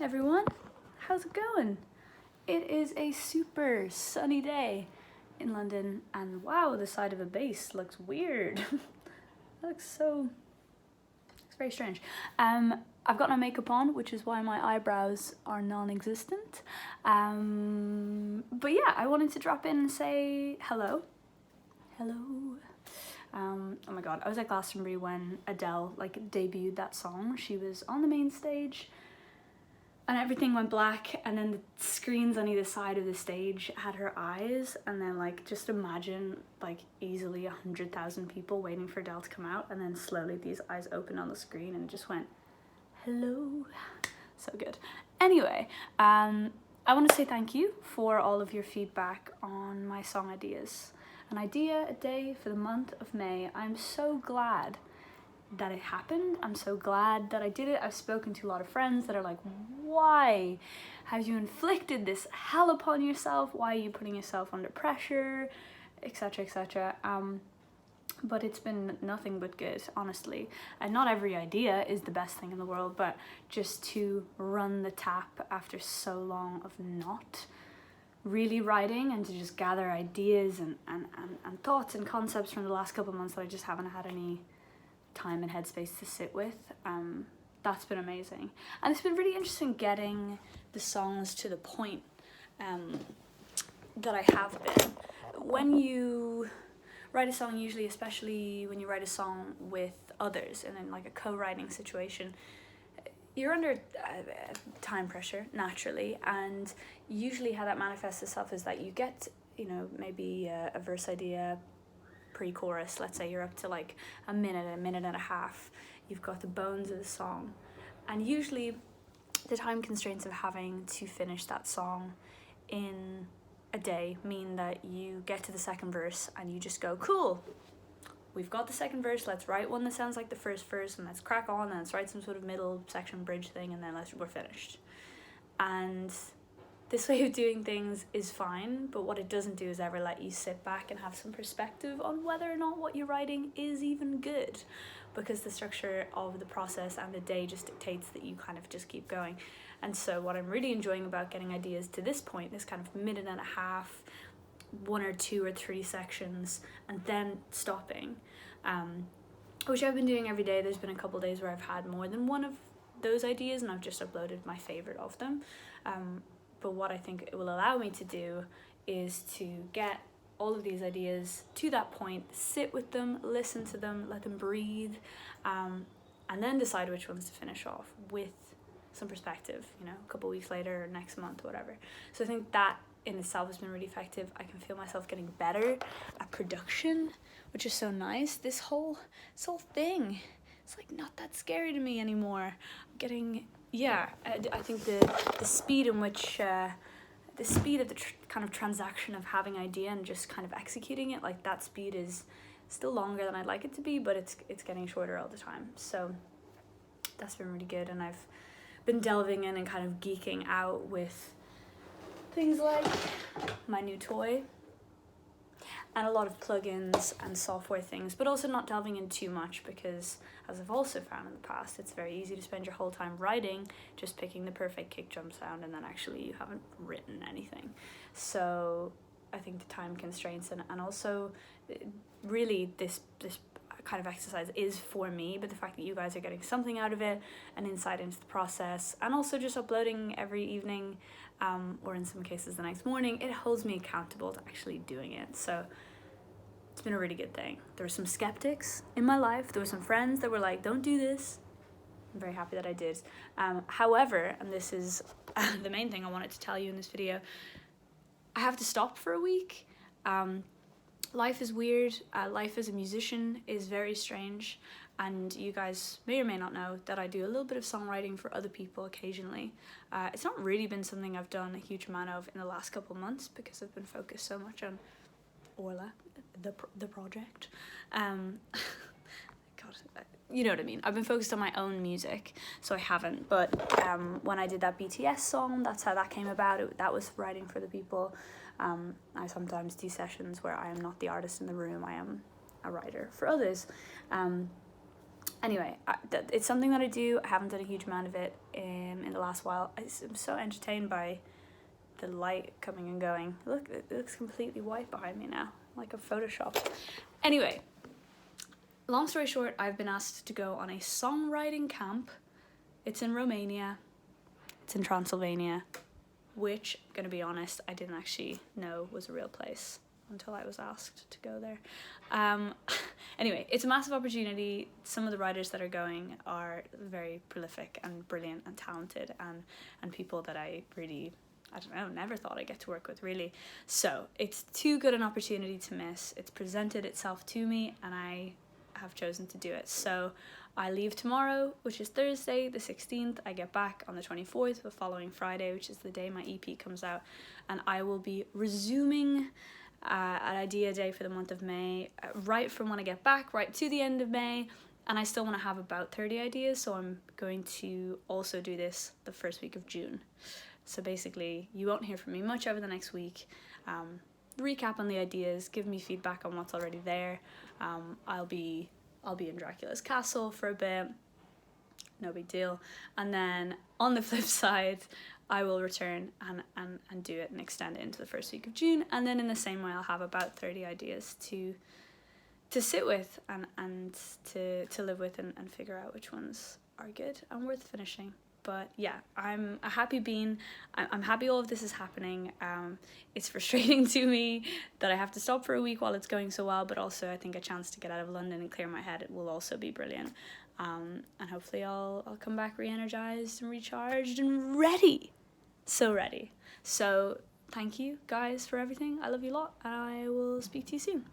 everyone, how's it going? It is a super sunny day in London, and wow, the side of a bass looks weird. That looks very strange. I've got no makeup on, which is why my eyebrows are non-existent. But yeah, I wanted to drop in and say hello. Oh my god, I was at Glastonbury when Adele debuted that song. She was on the main stage and everything went black, and then the screens on either side of the stage had her eyes, and then just imagine easily 100,000 people waiting for Adele to come out, and then slowly these eyes opened on the screen and it just went, hello. So good. Anyway, I want to say thank you for all of your feedback on my song ideas. An idea a day for the month of May. I'm so glad that it happened. I'm so glad that I did it. I've spoken to a lot of friends that are like, why have you inflicted this hell upon yourself? Why are you putting yourself under pressure, etc, etc. But it's been nothing but good, honestly. And not every idea is the best thing in the world, but just to run the tap after so long of not really writing, and to just gather ideas and thoughts and concepts from the last couple of months that I just haven't had any time and headspace to sit with, that's been amazing. And it's been really interesting getting the songs to the point that I have been. When you write a song, usually, especially when you write a song with others and in a co-writing situation, you're under time pressure naturally, and usually how that manifests itself is that you get, maybe a verse idea, pre-chorus, let's say you're up to a minute and a half, you've got the bones of the song, and usually the time constraints of having to finish that song in a day mean that you get to the second verse and you just go, cool, we've got the second verse, let's write one that sounds like the first verse, and let's crack on, and let's write some sort of middle section bridge thing, and then we're finished. And this way of doing things is fine, but what it doesn't do is ever let you sit back and have some perspective on whether or not what you're writing is even good, because the structure of the process and the day just dictates that you kind of just keep going. And so what I'm really enjoying about getting ideas to this point, this kind of minute and a half, 1 or 2 or 3 sections, and then stopping, which I've been doing every day. There's been a couple days where I've had more than one of those ideas, and I've just uploaded my favorite of them. But what I think it will allow me to do is to get all of these ideas to that point, sit with them, listen to them, let them breathe, and then decide which ones to finish off with some perspective, a couple weeks later or next month or whatever. So I think that in itself has been really effective. I can feel myself getting better at production, which is so nice. This whole thing, it's not that scary to me anymore. I think the speed in which the speed of the kind of transaction of having idea and just kind of executing it, that speed is still longer than I'd like it to be, but it's getting shorter all the time. So that's been really good, and I've been delving in and kind of geeking out with things like my new toy and a lot of plugins and software things, but also not delving in too much, because as I've also found in the past, it's very easy to spend your whole time writing just picking the perfect kick drum sound, and then actually you haven't written anything. So I think the time constraints and also really this kind of exercise is for me, but the fact that you guys are getting something out of it, an insight into the process, and also just uploading every evening, or in some cases the next morning, it holds me accountable to actually doing it. So it's been a really good thing. There were some skeptics in my life. There were some friends that were like, don't do this. I'm very happy that I did. However, and this is the main thing I wanted to tell you in this video, I have to stop for a week. Life is weird. Life as a musician is very strange, and you guys may or may not know that I do a little bit of songwriting for other people occasionally. It's not really been something I've done a huge amount of in the last couple months, because I've been focused so much on Orla, the project. God, you know what I mean. I've been focused on my own music, so I haven't. But when I did that BTS song, that's how that came about. That was writing for the people. I sometimes do sessions where I am not the artist in the room, I am a writer for others. Anyway, it's something that I do. I haven't done a huge amount of it in the last while. I'm so entertained by the light coming and going. Look, it looks completely white behind me now, like a Photoshop. Anyway, long story short, I've been asked to go on a songwriting camp. It's in Romania. It's in Transylvania, which, gonna be honest, I didn't actually know was a real place until I was asked to go there. Anyway, it's a massive opportunity. Some of the writers that are going are very prolific and brilliant and talented, and people that I really, I don't know, never thought I'd get to work with, really. So it's too good an opportunity to miss. It's presented itself to me, and I have chosen to do it. So I leave tomorrow, which is Thursday the 16th. I get back on the 24th, the following Friday, which is the day my EP comes out, and I will be resuming an idea day for the month of May, right from when I get back, right to the end of May, and I still want to have about 30 ideas, so I'm going to also do this the first week of June. So basically, you won't hear from me much over the next week. Recap on the ideas, give me feedback on what's already there. I'll be in Dracula's castle for a bit, no big deal. And then on the flip side, I will return and do it and extend it into the first week of June. And then in the same way, I'll have about 30 ideas to sit with and to live with and figure out which ones are good and worth finishing. But yeah, I'm a happy bean. I'm happy all of this is happening. It's frustrating to me that I have to stop for a week while it's going so well, but also I think a chance to get out of London and clear my head, it will also be brilliant. And hopefully I'll come back re-energized and recharged and ready. So ready. So thank you guys for everything. I love you a lot, and I will speak to you soon.